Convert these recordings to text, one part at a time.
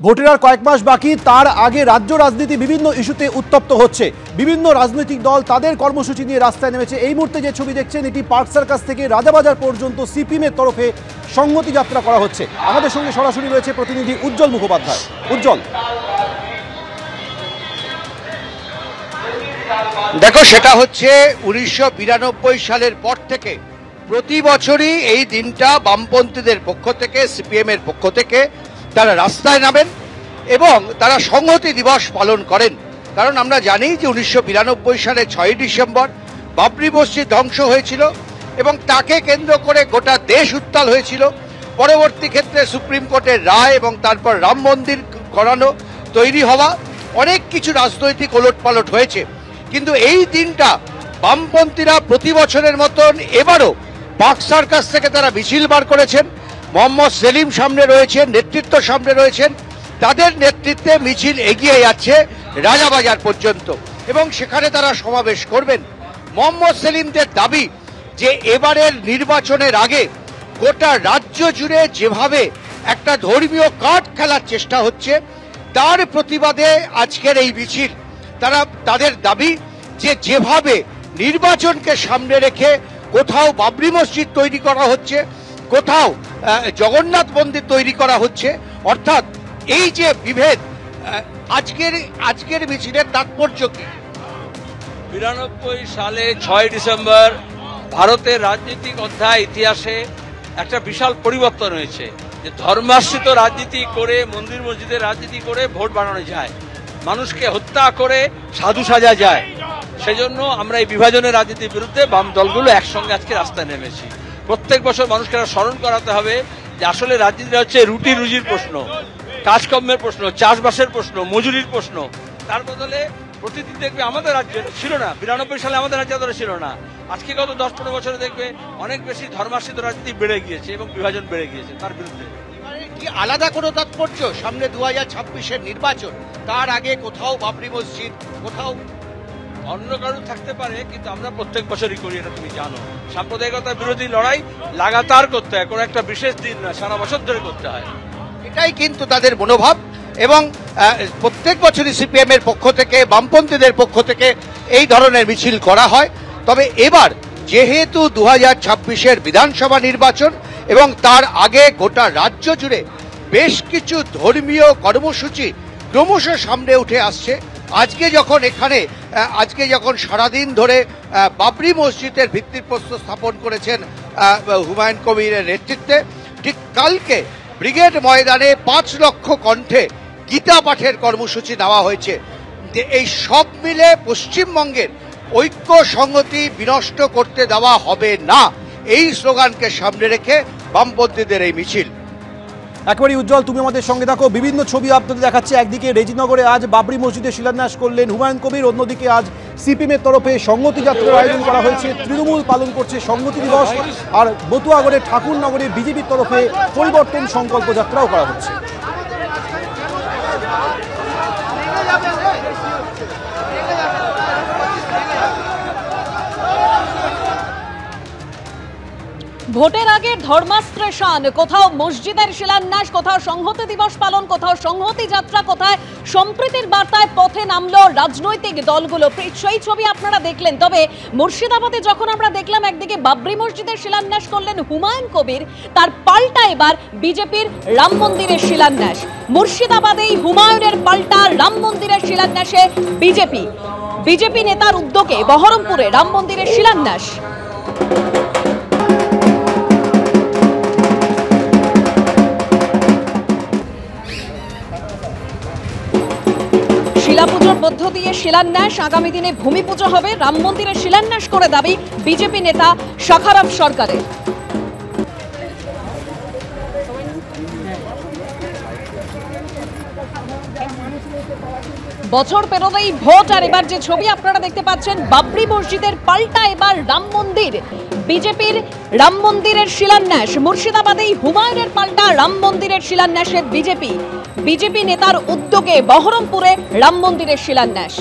ভোটের আর কয়েক মাস বাকি, তার আগে রাজ্য রাজনীতি বিভিন্ন ইস্যুতে উত্তপ্ত হচ্ছে। বিভিন্ন রাজনৈতিক দল তাদের কর্মসূচি নিয়ে রাস্তায় নেমেছে। এই মুহূর্তে যে ছবি দেখছেন, এটি পার্ক সার্কাস থেকে রাজাবাজার পর্যন্ত সিপিএমের তরফে সংহতি যাত্রা করা হচ্ছে। আমাদের সঙ্গে সরাসরি রয়েছে প্রতিনিধি উজ্জ্বল মুখোপাধ্যায়। উজ্জ্বল, দেখো, সেটা হচ্ছে 1992 সালের পর থেকে প্রতি বছরই এই দিনটা বামপন্থীদের পক্ষ থেকে, সিপিএম এর পক্ষ থেকে তারা রাস্তায় নামেন এবং তারা সংহতি দিবস পালন করেন। কারণ আমরা জানি যে 1992 সালে 6ই ডিসেম্বর বাবরি মসজিদ ধ্বংস হয়েছিল এবং তাকে কেন্দ্র করে গোটা দেশ উত্তাল হয়েছিল। পরবর্তী ক্ষেত্রে সুপ্রিম কোর্টের রায় এবং তারপর রাম মন্দির করানো, তৈরি হওয়া, অনেক কিছু রাজনৈতিক ওলটপালট হয়েছে। কিন্তু এই দিনটা বামপন্থীরা প্রতি বছরের মতন এবারও পার্ক সার্কাস থেকে তারা মিছিল বার করেছেন। মোহাম্মদ সেলিম সামনে রয়েছেন, নেতৃত্ব সামনে রয়েছেন, তাদের নেতৃত্বে মিছিল এগিয়ে যাচ্ছে রাজাবাজার পর্যন্ত এবং সেখানে তারা সমাবেশ করবেন। মোহাম্মদ সেলিমদের দাবি যে এবারের নির্বাচনের আগে গোটা রাজ্য জুড়ে যেভাবে একটা ধর্মীয় কার্ড খেলার চেষ্টা হচ্ছে, তার প্রতিবাদে আজকের এই মিছিল। তাদের দাবি যে যেভাবে নির্বাচনকে সামনে রেখে কোথাও বাবরি মসজিদ তৈরি করা হচ্ছে, কোথাও জগন্নাথ মন্দির তৈরি করা হচ্ছে, অর্থাৎ এই যে বিভেদ, আজকের মিছিলের তাৎপর্য কি? 92 সালে 6 ডিসেম্বর ভারতের রাজনৈতিক অধ্যায় ইতিহাসে একটা বিশাল পরিবর্তন হয়েছে যে ধর্মাশ্রিত রাজনীতি করে, মন্দির মসজিদের রাজনীতি করে ভোট বানানো যায়, মানুষকে হত্যা করে সাধু সাজা যায়। সেজন্য আমরা এই বিভাজনের রাজনীতির বিরুদ্ধে বাম দলগুলো একসঙ্গে আজকে রাস্তায় নেমেছি। প্রত্যেক বছর মানুষকে স্মরণ করাতে হবে যে আসলে রাজনীতিটা হচ্ছে রুটি রুজির প্রশ্ন, কাজকর্মের প্রশ্ন, চাষবাসের প্রশ্ন, মজুরির প্রশ্ন। তার বদলে প্রতিদিন দেখবে আমাদের রাজ্যে ছিল না, 92 সালে আমাদের রাজ্যে ধরে ছিল না, আজকে গত 10-15 বছরে দেখবে অনেক বেশি ধর্মাশ্রিত রাজনীতি বেড়ে গিয়েছে এবং বিভাজন বেড়ে গিয়েছে। তার বিরুদ্ধে কি আলাদা কোনো তাৎপর্য? সামনে 2026-এর নির্বাচন, তার আগে কোথাও বাবরি মসজিদ, কোথাও অন্য কারণ থাকতে পারে, কিন্তু আমরা প্রত্যেক বছরই করি, এটা তুমি জানো। সাম্প্রদায়িকতা বিরোধী লড়াই লাগাতার করতে হয়, কোনো একটা বিশেষ দিন না, সারা বছর ধরে করতে হয়। এটাই কিন্তু তাদের মনোভাব এবং প্রত্যেক বছরই সিপিএম এর পক্ষ থেকে, বামপন্থীদের পক্ষ থেকে এই ধরনের মিছিল করা হয়। তবে এবার যেহেতু 2026-এর বিধানসভা নির্বাচন এবং তার আগে গোটা রাজ্য জুড়ে বেশ কিছু ধর্মীয় কর্মসূচি ক্রমশ সামনে উঠে আসছে, আজকে যখন সারাদিন ধরে বাবরি মসজিদের ভিত্তিপ্রস্তর স্থাপন করেছেন হুমায়ুন কবিরের নেতৃত্বে, ঠিক কালকে ব্রিগেড ময়দানে 5 লক্ষ কণ্ঠে গীতা পাঠের কর্মসূচি নেওয়া হয়েছে। যে এই সব মিলে পশ্চিমবঙ্গের ঐক্য সংহতি বিনষ্ট করতে দেওয়া হবে না, এই স্লোগানকে সামনে রেখে বামপন্থীদের এই মিছিল। একবারই উজ্জ্বল, তুমি আমাদের সঙ্গে থাকো। বিভিন্ন ছবি আপনাদের দেখাচ্ছে। একদিকে রেজিনগরে আজ বাবরি মসজিদের শিলান্যাস করলেন হুমায়ুন কবির, অন্যদিকে আজ সিপিএমের তরফে সংহতি যাত্রার আয়োজন করা হয়েছে। তৃণমূল পালন করছে সংহতি দিবস, আর বতুয়াগড়ের ঠাকুরনগরে বিজেপির তরফে পরিবর্তন সংকল্প যাত্রাও করা হচ্ছে। ভোটের আগে ধর্মাস্ত্রের শান, কোথাও মসজিদের শিলান্যাস, কোথাও সংহতি দিবস পালন, কোথাও সংহতি যাত্রা, কোথায় সম্প্রীতির বার্তায় পথে নামলো রাজনৈতিক দলগুলো। সেই ছবি আপনারা দেখলেন। তবে মুর্শিদাবাদে যখন আমরা দেখলাম একদিকে বাবরি মসজিদের শিলান্যাস করলেন হুমায়ুন কবির, তার পাল্টা এবার বিজেপির রাম মন্দিরের শিলান্যাস। মুর্শিদাবাদেই হুমায়ুনের পাল্টা রাম মন্দিরের শিলান্যাসে বিজেপি নেতার উদ্যোগে বহরমপুরে রাম মন্দিরের শিলান্যাস। শিলাপুজোর মধ্য দিয়ে শিলান্যাস, আগামী দিনে ভূমি পুজো হবে। রাম মন্দিরের শিলান্যাস করে দাবি বিজেপি নেতা শাখারাব সরকারের। বছর পেরোলেই ভোট, আর এবার যে ছবি আপনারা দেখতে পাচ্ছেন, বাবরি মসজিদের পাল্টা এবার রাম মন্দির। বিজেপির রাম মন্দিরের শিলান্যাস। মুর্শিদাবাদেই হুমায়ুনের পাল্টা রাম মন্দিরের শিলান্যাসে বিজেপি নেতার উদ্যোগে বহরমপুরে রাম মন্দিরের শিলান্যাস।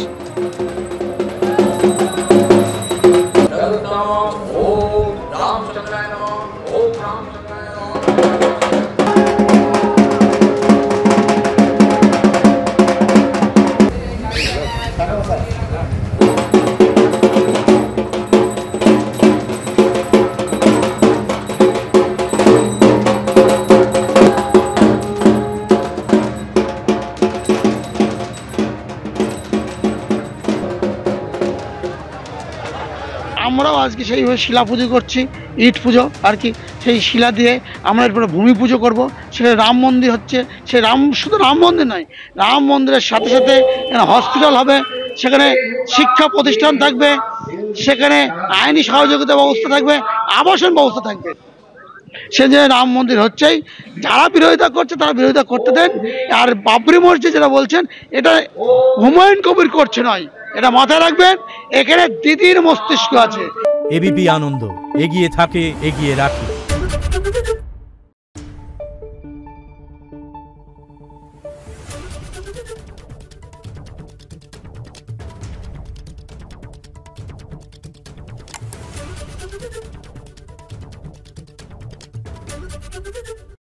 আমরাও আজকে সেইভাবে শিলা পুজো করছি, ইট পুজো আর কি। সেই শিলা দিয়ে আমরা এরপরে ভূমি পুজো করব। সেখানে রাম মন্দির হচ্ছে, সেই শুধু রাম মন্দির নয়, রাম মন্দিরের সাথে সাথে এখানে হসপিটাল হবে, সেখানে শিক্ষা প্রতিষ্ঠান থাকবে, সেখানে আইনি সহযোগিতা ব্যবস্থা থাকবে, আবাসন ব্যবস্থা থাকবে। সে যে রাম মন্দির হচ্ছেই, যারা বিরোধিতা করছে তারা বিরোধিতা করতে দেন। আর বাবরি মসজিদ যেটা বলছেন, এটা হুমায়ুন কবির করছে নয়, এটা মাথায় রাখবেন। এখানে দিদির মস্তিষ্ক আছে। এবিপি আনন্দ, এগিয়ে থাকে, এগিয়ে রাখে। Thank you.